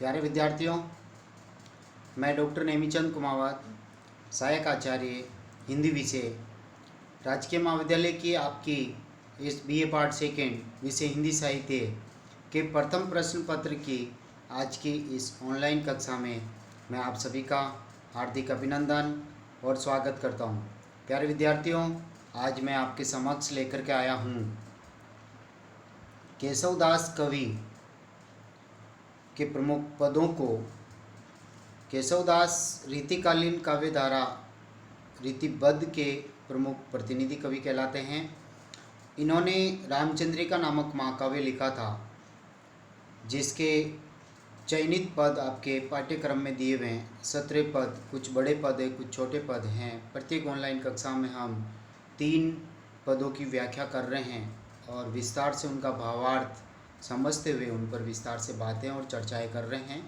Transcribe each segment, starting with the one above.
प्यारे विद्यार्थियों, मैं डॉक्टर नेमीचंद कुमावत, सहायक आचार्य हिंदी विषय, राजकीय महाविद्यालय की आपकी इस बीए पार्ट सेकेंड विषय हिंदी साहित्य के प्रथम प्रश्न पत्र की आज की इस ऑनलाइन कक्षा में मैं आप सभी का हार्दिक अभिनंदन और स्वागत करता हूं। प्यारे विद्यार्थियों, आज मैं आपके समक्ष लेकर के आया हूं केशवदास कवि के प्रमुख पदों को। केशवदास रीतिकालीन काव्यधारा रीतिबद्ध के प्रमुख प्रतिनिधि कवि कहलाते हैं। इन्होंने रामचंद्रिका नामक महाकाव्य लिखा था, जिसके चयनित पद आपके पाठ्यक्रम में दिए हुए हैं। 17 पद, कुछ बड़े पद हैं, कुछ छोटे पद हैं। प्रत्येक ऑनलाइन कक्षा में हम 3 पदों की व्याख्या कर रहे हैं और विस्तार से उनका भावार्थ समझते हुए उन पर विस्तार से बातें और चर्चाएं कर रहे हैं।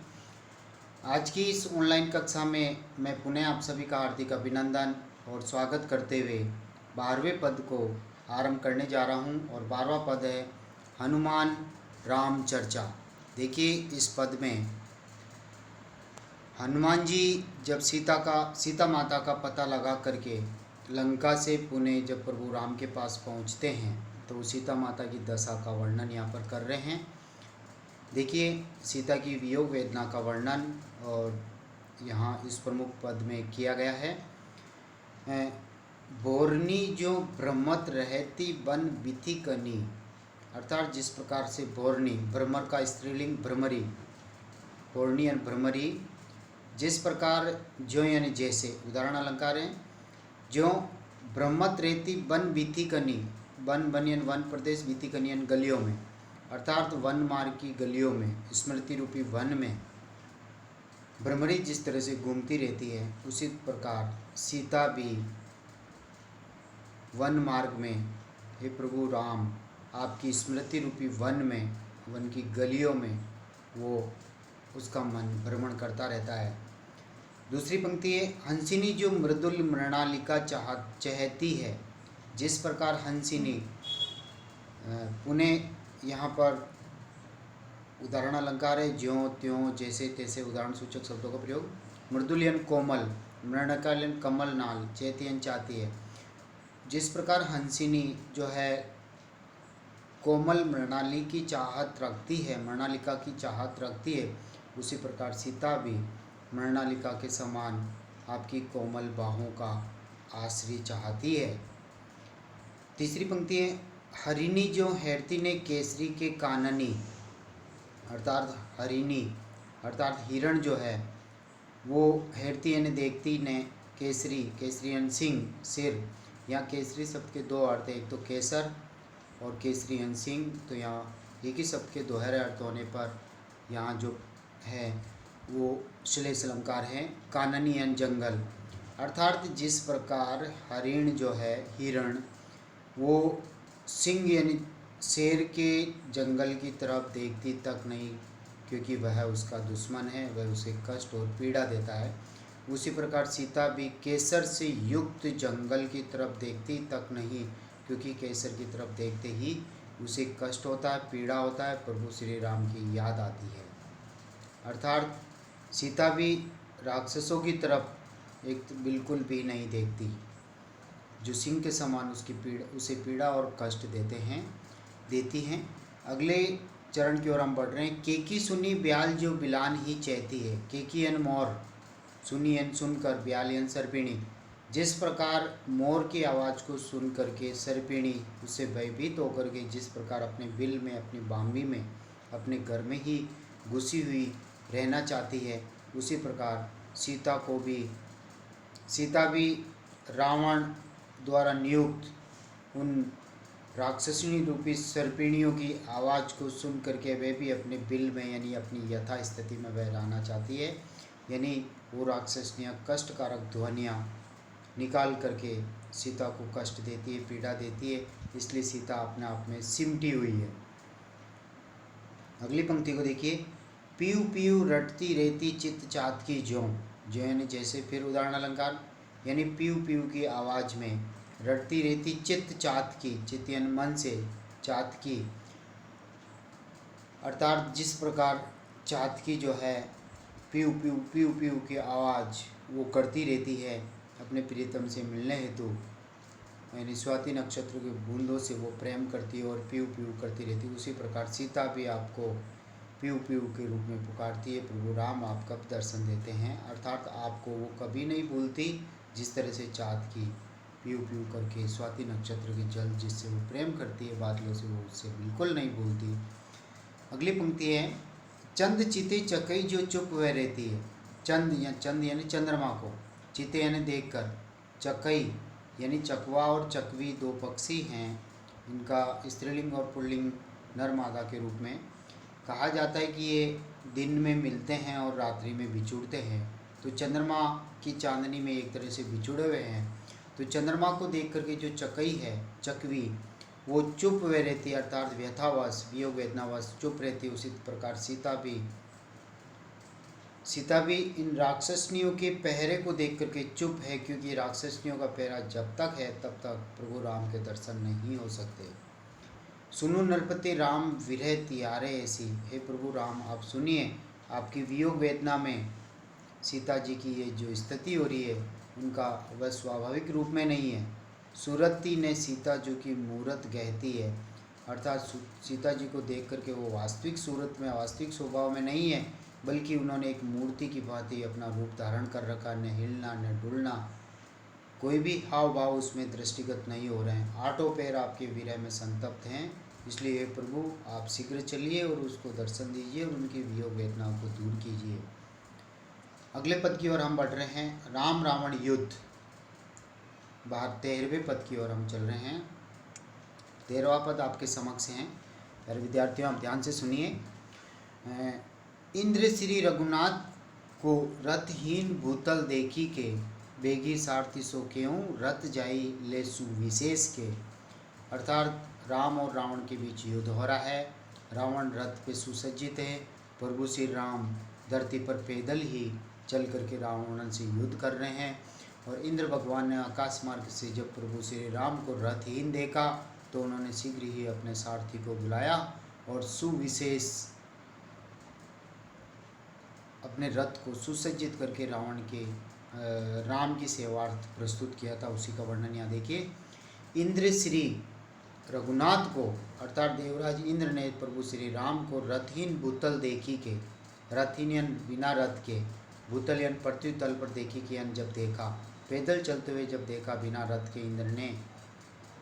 आज की इस ऑनलाइन कक्षा में मैं पुनः आप सभी का हार्दिक अभिनंदन और स्वागत करते हुए 12वें पद को आरंभ करने जा रहा हूं और 12वां पद है हनुमान राम चर्चा। देखिए, इस पद में हनुमान जी जब सीता माता का पता लगा करके लंका से पुणे जब प्रभु राम के पास पहुंचते हैं तो सीता माता की दशा का वर्णन यहाँ पर कर रहे हैं। देखिए, सीता की वियोग वेदना का वर्णन और यहाँ इस प्रमुख पद में किया गया है। बोरनी जो भ्रमत रहती बन बिथी कनी, अर्थात जिस प्रकार से बोरनी, भ्रमर का स्त्रीलिंग भ्रमरी, बोरनी यानी भ्रमरी, जिस प्रकार जो यानी जैसे, उदाहरण अलंकार है। जो भ्रमत रहती बन बिथी कनी, वन यानी वन प्रदेश, बिथी कनी यानी गलियों में, अर्थात वन मार्ग की गलियों में, स्मृति रूपी वन में भ्रमरी जिस तरह से घूमती रहती है, उसी प्रकार सीता भी वन मार्ग में, हे प्रभु राम, आपकी स्मृति रूपी वन में, वन की गलियों में वो उसका मन भ्रमण करता रहता है। दूसरी पंक्ति है हंसिनी जो मृदुल मृणालिका चहती है। जिस प्रकार हंसिनी, पुनः यहाँ पर उदाहरण अलंकार है, ज्यों त्यों जैसे तैसे उदाहरण सूचक शब्दों का प्रयोग। मृदुल यानी कोमल, मृणकाल यानी कमल नाल, चहती यानी चाहती है। जिस प्रकार हंसिनी जो है कोमल मृणाली की चाहत रखती है, मृणालिका की चाहत रखती है, उसी प्रकार सीता भी मृणालिका के समान आपकी कोमल बाहों का आश्रय चाहती है। तीसरी पंक्ति है हरिणी जो हैरती ने केसरी के काननी, अर्थात हरिणी अर्थात हिरण जो है वो हैरती यानी देखती ने केसरी, केसरी यानी सिंह, सिर। यहाँ केसरी शब्द के 2 अर्थ है, एक तो केसर और केसरी यानी सिंह। तो यहाँ एक ही शब्द के दोहरे अर्थ होने पर यहाँ जो है वो श्लेष अलंकार है। काननी यानी जंगल, अर्थात जिस प्रकार हरिण जो है, हिरण, वो सिंह यानी शेर के जंगल की तरफ देखती तक नहीं, क्योंकि वह उसका दुश्मन है, वह उसे कष्ट और पीड़ा देता है। उसी प्रकार सीता भी केसर से युक्त जंगल की तरफ देखती तक नहीं, क्योंकि केसर की तरफ देखते ही उसे कष्ट होता है, पीड़ा होता है, प्रभु श्री राम की याद आती है। अर्थात सीता भी राक्षसों की तरफ एक बिल्कुल भी नहीं देखती, जो सिंह के समान उसे पीड़ा और कष्ट देती हैं। अगले चरण की ओर हम बढ़ रहे हैं। केकी सुनी ब्याल जो बिलान ही चहती है। केकी यानी मोर, सुनी यानी सुनकर, ब्याल यानी सर्पिणी। जिस प्रकार मोर की आवाज़ को सुन करके सर्पिणी उससे भयभीत होकर के जिस प्रकार अपने बिल में, अपनी बाम्बी में, अपने घर में ही घुसी हुई रहना चाहती है, उसी प्रकार सीता भी रावण द्वारा नियुक्त उन राक्षसिनी रूपी सर्पिणियों की आवाज़ को सुन करके वे भी अपने बिल में यानी अपनी यथा स्थिति में वह रहना चाहती है। यानी वो राक्षसनियाँ कष्टकारक ध्वनियाँ निकाल करके सीता को कष्ट देती है, पीड़ा देती है, इसलिए सीता अपने आप में सिमटी हुई है। अगली पंक्ति को देखिए। पीयू पीयू रटती रहती चित्त चात की ज्यों, जो यानी जैसे, फिर उदाहरण अलंकार, यानी पीयू पीयू की आवाज़ में रटती रहती चित्त चात की, चित्त यानी मन से, चात की अर्थात जिस प्रकार चातकी जो है पीऊ पीऊ पीऊ पीऊ की आवाज़ वो करती रहती है अपने प्रियतम से मिलने हेतु, यानी स्वाति नक्षत्र की बूंदों से वो प्रेम करती है और पीऊ पीऊ करती रहती है। उसी प्रकार सीता भी आपको पीऊ पीऊ के रूप में पुकारती है, प्रभु राम आप कब दर्शन देते हैं, अर्थात आपको वो कभी नहीं भूलती। जिस तरह से चातकी पीऊ पीऊ करके स्वाति नक्षत्र के जल जिससे वो प्रेम करती है बादलों से, वो उससे बिल्कुल नहीं भूलती। अगली पंक्ति है, चंद चिते चकई जो चुप वह रहती है। चंद यानी चंद्रमा को, चिते यानी देखकर, चकई यानी चकवा और चकवी दो पक्षी हैं। इनका स्त्रीलिंग और पुल्लिंग नर मादा के रूप में कहा जाता है कि ये दिन में मिलते हैं और रात्रि में बिछुड़ते हैं। तो चंद्रमा की चांदनी में एक तरह से बिछुड़े हुए हैं। तो चंद्रमा को देख करके जो चकई है, चकवी, वो चुप वे रहती है, अर्थात व्यथावश वियोग वेदनावश चुप रहती है। उसी प्रकार सीता भी इन राक्षसनियों के पहरे को देख करके चुप है, क्योंकि राक्षसनियों का पहरा जब तक है तब तक प्रभु राम के दर्शन नहीं हो सकते। सुनो नरपति राम विरह तियारे ऐसी, हे प्रभु राम आप सुनिए, आपकी वियोग वेदना में सीता जी की ये जो स्थिति हो रही है उनका वह स्वाभाविक रूप में नहीं है। सूरती ने सीता जो की मूरत गहती है, अर्थात सीता जी को देख करके वो वास्तविक सूरत में, वास्तविक स्वभाव में नहीं है, बल्कि उन्होंने एक मूर्ति की भांति अपना रूप धारण कर रखा। न हिलना न डुलना, कोई भी हाव भाव उसमें दृष्टिगत नहीं हो रहे हैं। आठों पैर आपके विरह में संतप्त हैं। इसलिए प्रभु आप शीघ्र चलिए और उसको दर्शन दीजिए और उनकी वियोग वेदनाओं को दूर कीजिए। अगले पद की ओर हम बढ़ रहे हैं, राम रावण युद्ध। 13वें पद की ओर हम चल रहे हैं। 13वां पद आपके समक्ष हैं। प्यारे विद्यार्थियों आप ध्यान से सुनिए। इंद्र श्री रघुनाथ को रथहीन भूतल देखी के, बेगी सारथी सो क्यों रथ जाई ले सुविशेष के। अर्थात राम और रावण के बीच युद्ध हो रहा है। रावण रथ पे सुसज्जित है, प्रभु श्री राम धरती पर पैदल ही चल करके रावण से युद्ध कर रहे हैं। और इंद्र भगवान ने आकाश मार्ग से जब प्रभु श्री राम को रथहीन देखा तो उन्होंने शीघ्र ही अपने सारथी को बुलाया और सुविशेष अपने रथ को सुसज्जित करके राम की सेवार्थ प्रस्तुत किया था। उसी का वर्णन यहाँ देखिए। इंद्र श्री रघुनाथ को, अर्थात देवराज इंद्र ने प्रभु श्री राम को रथहीन भूतल देखी के, रथहीन बिना रथ के, भूतल यानी पृथ्वी तल पर देखी के जब देखा, पैदल चलते हुए जब देखा बिना रथ के इंद्र ने,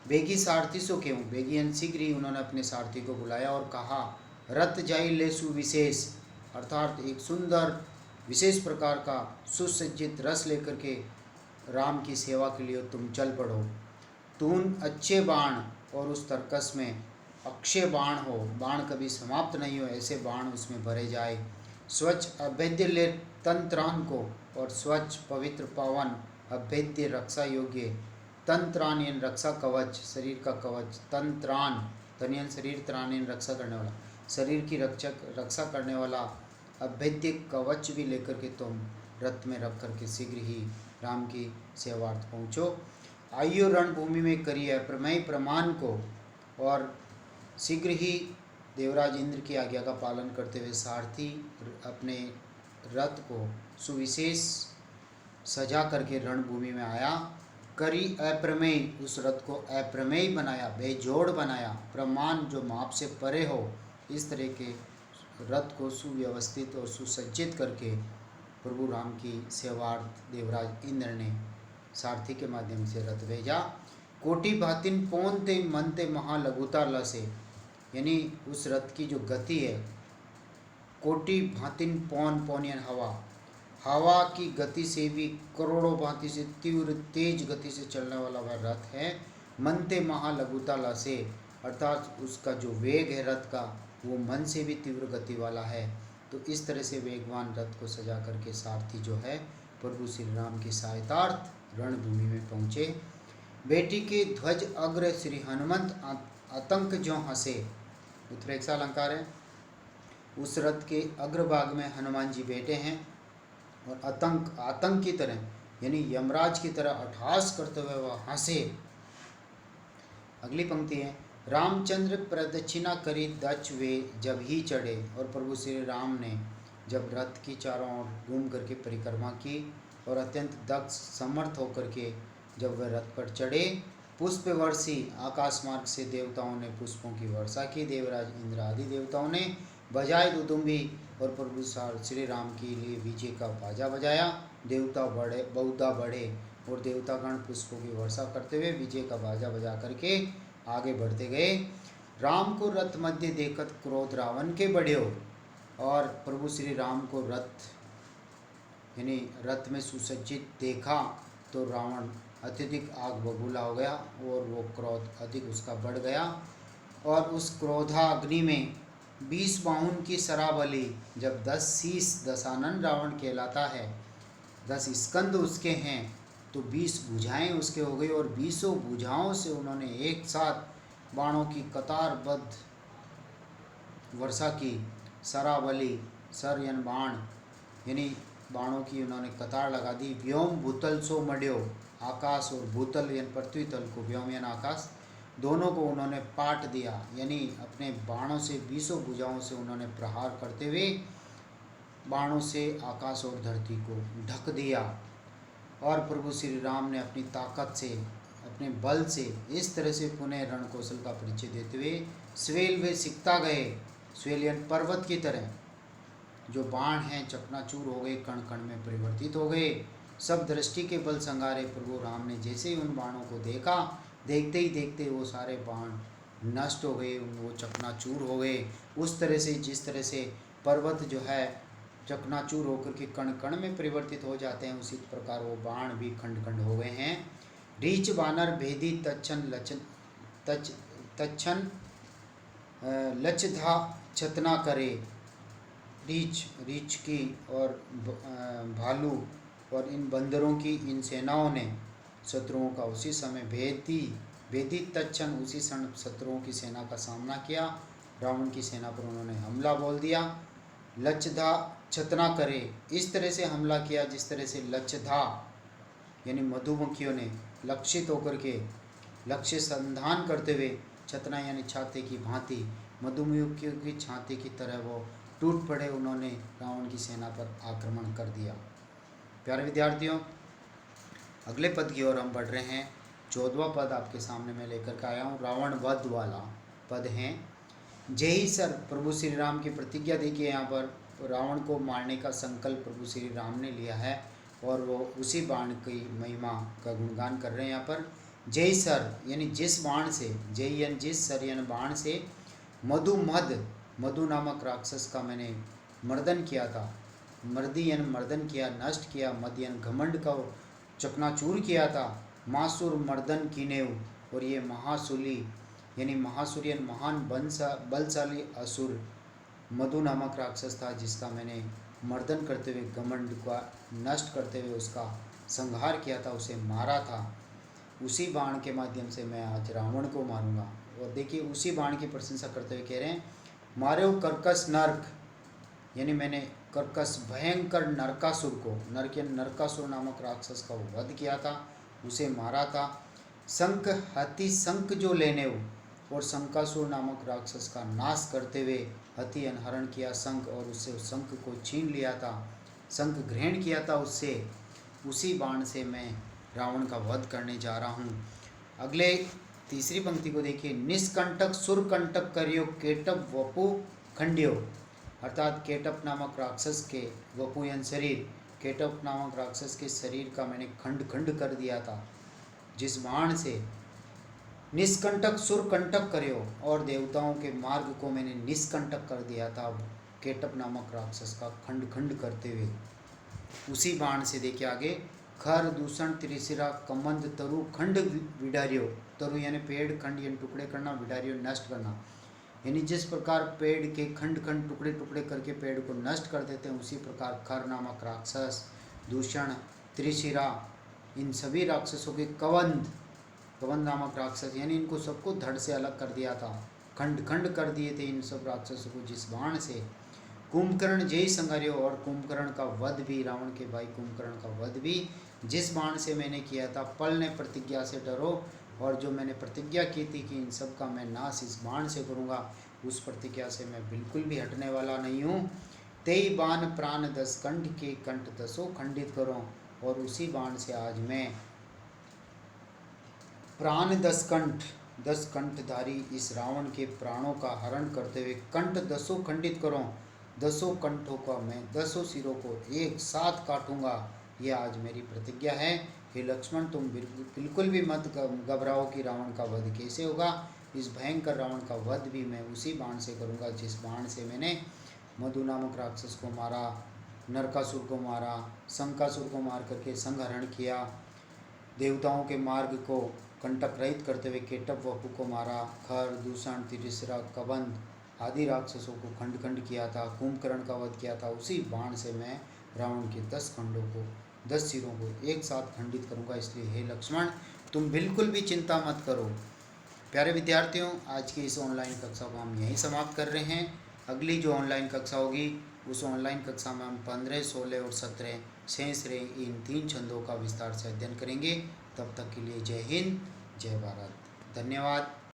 बेगी सारथी सो क्यों, बेगी शीघ्र ही उन्होंने अपने सारथी को बुलाया और कहा रथ जाई ले सुविशेष, अर्थात एक सुंदर विशेष प्रकार का सुसज्जित रस लेकर के राम की सेवा के लिए तुम चल पड़ो। तून अच्छे बाण और उस तर्कस में अक्षय बाण हो, बाण कभी समाप्त नहीं हो, ऐसे बाण उसमें भरे जाए। स्वच्छ अभेद्य ले तंत्रान को, और स्वच्छ पवित्र पावन अभेद्य रक्षा योग्य, तंत्रान यानी रक्षा कवच, शरीर का कवच, तंत्रान तनियन शरीर, त्राण यानी रक्षा करने वाला, शरीर की रक्षा करने वाला अभेद्य कवच भी लेकर के तुम रथ में रख करके शीघ्र ही राम की सेवार्थ पहुँचो। आइयो रणभूमि में करिए प्रमेय प्रमाण को, और शीघ्र ही देवराज इंद्र की आज्ञा का पालन करते हुए सारथी अपने रथ को सुविशेष सजा करके रणभूमि में आया। करी अप्रमेय, उस रथ को अप्रमेय बनाया, बेजोड़ बनाया, प्रमाण जो माप से परे हो, इस तरह के रथ को सुव्यवस्थित और सुसज्जित करके प्रभु राम की सेवार्थ देवराज इंद्र ने सारथी के माध्यम से रथ भेजा। कोटि भातिन पौनते मनते महालघुता लसे, यानी उस रथ की जो गति है, कोटि भातिन पौन यानी हवा की गति से भी करोड़ों भांति से तीव्र तेज गति से चलने वाला वह रथ है। मनते महालघुता लसे, अर्थात उसका जो वेग है रथ का वो मन से भी तीव्र गति वाला है। तो इस तरह से वेगवान रथ को सजा करके सारथी जो है प्रभु श्री राम की सहायतार्थ रणभूमि में पहुँचे। बेटी के ध्वज अग्र श्री हनुमंत आतंक जो हंसे, उत्प्रेक्षा अलंकार है। उस रथ के अग्रभाग में हनुमान जी बैठे हैं और आतंक की तरह यानी यमराज की तरह अट्टहास करते हुए वह हंसे। अगली पंक्ति है, रामचंद्र प्रदक्षिणा करी दक्ष वे जब ही चढ़े, और प्रभु श्री राम ने जब रथ की चारों ओर घूम करके परिक्रमा की और अत्यंत दक्ष समर्थ होकर के जब वह रथ पर चढ़े, पुष्प वर्षी आकाश मार्ग से देवताओं ने पुष्पों की वर्षा की। देवराज इंद्र आदि देवताओं ने बजाए दुदुम्बी और प्रभु श्री राम के लिए विजय का बाजा बजाया। देवता बढ़े बहुधा बढ़े और देवतागण पुष्पों की वर्षा करते हुए विजय का बाजा बजा करके आगे बढ़ते गए। राम को रथ मध्य देखत क्रोध रावण के बढ़्यो। और प्रभु श्री राम को रथ यानी रथ में सुसज्जित देखा तो रावण अत्यधिक आग बबूला हो गया और वो क्रोध अधिक उसका बढ़ गया। और उस क्रोधाग्नि में 20 बाहुन की शराबली, जब 10 शीश दशानन रावण कहलाता है, 10 स्कंद उसके हैं, तो 20 भुजाएं उसके हो गई और 20 भुजाओं से उन्होंने एक साथ बाणों की कतारबद्ध वर्षा की। शरावली, सर यानी बाण यानी बाणों की उन्होंने कतार लगा दी। व्योम भूतल सो मड्यो, आकाश और भूतल यानी पृथ्वी तल को, व्योम यानी आकाश, दोनों को उन्होंने पाट दिया, यानी अपने बाणों से 20 भुजाओं से उन्होंने प्रहार करते हुए बाणों से आकाश और धरती को ढक दिया। और प्रभु श्री राम ने अपनी ताकत से, अपने बल से इस तरह से पुनः रण कौशल का परिचय देते हुए स्वेल वे सिकता गए। स्वेल यानी पर्वत की तरह जो बाण हैं चकनाचूर हो गए, कण कण में परिवर्तित हो गए। सब दृष्टि के बल संगारे प्रभु राम ने जैसे ही उन बाणों को देखा, देखते ही देखते वो सारे बाण नष्ट हो गए, वो चकनाचूर हो गए। उस तरह से जिस तरह से पर्वत जो है चकनाचूर होकर के कण कण में परिवर्तित हो जाते हैं, उसी प्रकार वो बाण भी खंड खंड हो गए हैं। रीच बानर भेदी तच्छन लचधा छतना करे। रीछ की और भालू और इन बंदरों की इन सेनाओं ने शत्रुओं का उसी समय भेदी तच्छन, उसी क्षण शत्रुओं की सेना का सामना किया। रावण की सेना पर उन्होंने हमला बोल दिया। लचधा छतना करे, इस तरह से हमला किया जिस तरह से लचधा यानी मधुमक्खियों ने लक्षित होकर के लक्ष्य संधान करते हुए, छतना यानी छाते की भांति, मधुमक्खियों की छाते की तरह वो टूट पड़े। उन्होंने रावण की सेना पर आक्रमण कर दिया। प्यारे विद्यार्थियों, अगले पद की ओर हम बढ़ रहे हैं। 14वां पद आपके सामने मैं लेकर के आया हूँ। रावण वध वाला पद है। जय ही सर, प्रभु श्री राम की प्रतिज्ञा देखिए यहाँ पर, रावण को मारने का संकल्प प्रभु श्री राम ने लिया है और वो उसी बाण की महिमा का गुणगान कर रहे हैं यहाँ पर। जय सर यानी जिस बाण से, जय यानी जिस, सर यानी बाण से, मधु नामक राक्षस का मैंने मर्दन किया था। मर्दी यानी मर्दन किया, नष्ट किया। मद यानी घमंड का चकनाचूर किया था। मासुर मर्दन कीनेव, और ये महासुली यानी महासुर यानी महान बलशाली असुर मधु नामक राक्षस था, जिसका मैंने मर्दन करते हुए, घमंड का नष्ट करते हुए उसका संहार किया था, उसे मारा था। उसी बाण के माध्यम से मैं आज रावण को मारूंगा। और देखिए उसी बाण की प्रशंसा करते हुए कह रहे हैं, मारे कर्कश नर्क, यानी मैंने कर्कश भयंकर नरकासुर को, नरक यानी नरकासुर नामक राक्षस का वो वध किया था, उसे मारा था। शंख हाथी शंख जो लेने हो, और शंकासुर नामक राक्षस का नाश करते हुए हथि हरण किया शंख, और उससे उस शंख को छीन लिया था, शंख ग्रहण किया था उससे। उसी बाण से मैं रावण का वध करने जा रहा हूँ। अगले तीसरी पंक्ति को देखिए, निष्कंटक सुरकंटक करियो केटप वपु खंडियो, अर्थात केटप नामक राक्षस के, वपु यानी शरीर, केटप नामक राक्षस के शरीर का मैंने खंड खंड कर दिया था जिस बाण से। निष्कंटक सुरकंटक करियो, और देवताओं के मार्ग को मैंने निष्कंटक कर दिया था केटप नामक राक्षस का खंड खंड करते हुए। उसी बाण से देखिए आगे, खर दूषण त्रिशिरा कमंद तरु खंड विडारियो, तरु यानी पेड़, खंड यानी टुकड़े करना, विडारियो नष्ट करना, यानी जिस प्रकार पेड़ के खंड खंड टुकड़े टुकड़े करके पेड़ को नष्ट कर देते हैं, उसी प्रकार खर नामक राक्षस, दूषण, त्रिशिरा, इन सभी राक्षसों के कवंद नामक राक्षस, यानी इनको सबको धड़ से अलग कर दिया था, खंड खंड कर दिए थे इन सब राक्षसों को जिस बाण से। कुंभकर्ण जय संगारियो, और कुंभकर्ण का वध भी, रावण के भाई कुंभकर्ण का वध भी जिस बाण से मैंने किया था। पल ने प्रतिज्ञा से डरो, और जो मैंने प्रतिज्ञा की थी कि इन सब का मैं नाश इस बाण से करूँगा, उस प्रतिज्ञा से मैं बिल्कुल भी हटने वाला नहीं हूँ। तेई बाण प्राण 10 कंठ के कंठ 10 खंडित करो। और उसी बाण से आज मैं प्राण 10 कंठधारी इस रावण के प्राणों का हरण करते हुए कंठ 10 खंडित करूं। 10 कंठों का मैं 10 सिरों को एक साथ काटूंगा। यह आज मेरी प्रतिज्ञा है। हे लक्ष्मण, तुम बिल्कुल भी मत घबराओ कि रावण का वध कैसे होगा। इस भयंकर रावण का वध भी मैं उसी बाण से करूंगा जिस बाण से मैंने मधु नामक राक्षस को मारा, नरकासुर को मारा, शंकासुर को मार करके संहरण किया, देवताओं के मार्ग को कंटक रहित करते हुए केटव वपु को मारा, खर, दूषण, तिरिस्रा, कबंध आदि राक्षसों को खंड खंड किया था, कुंभकर्ण का वध किया था। उसी बाण से मैं रावण के 10 खंडों को 10 सिरों को एक साथ खंडित करूंगा। इसलिए हे लक्ष्मण, तुम बिल्कुल भी चिंता मत करो। प्यारे विद्यार्थियों, आज की इस ऑनलाइन कक्षा को हम यहीं समाप्त कर रहे हैं। अगली जो ऑनलाइन कक्षा होगी उस ऑनलाइन कक्षा में हम 15, 16 और 17 शेष रहे इन 3 छंदों का विस्तार से अध्ययन करेंगे। तब तक के लिए जय हिंद, जय भारत, धन्यवाद।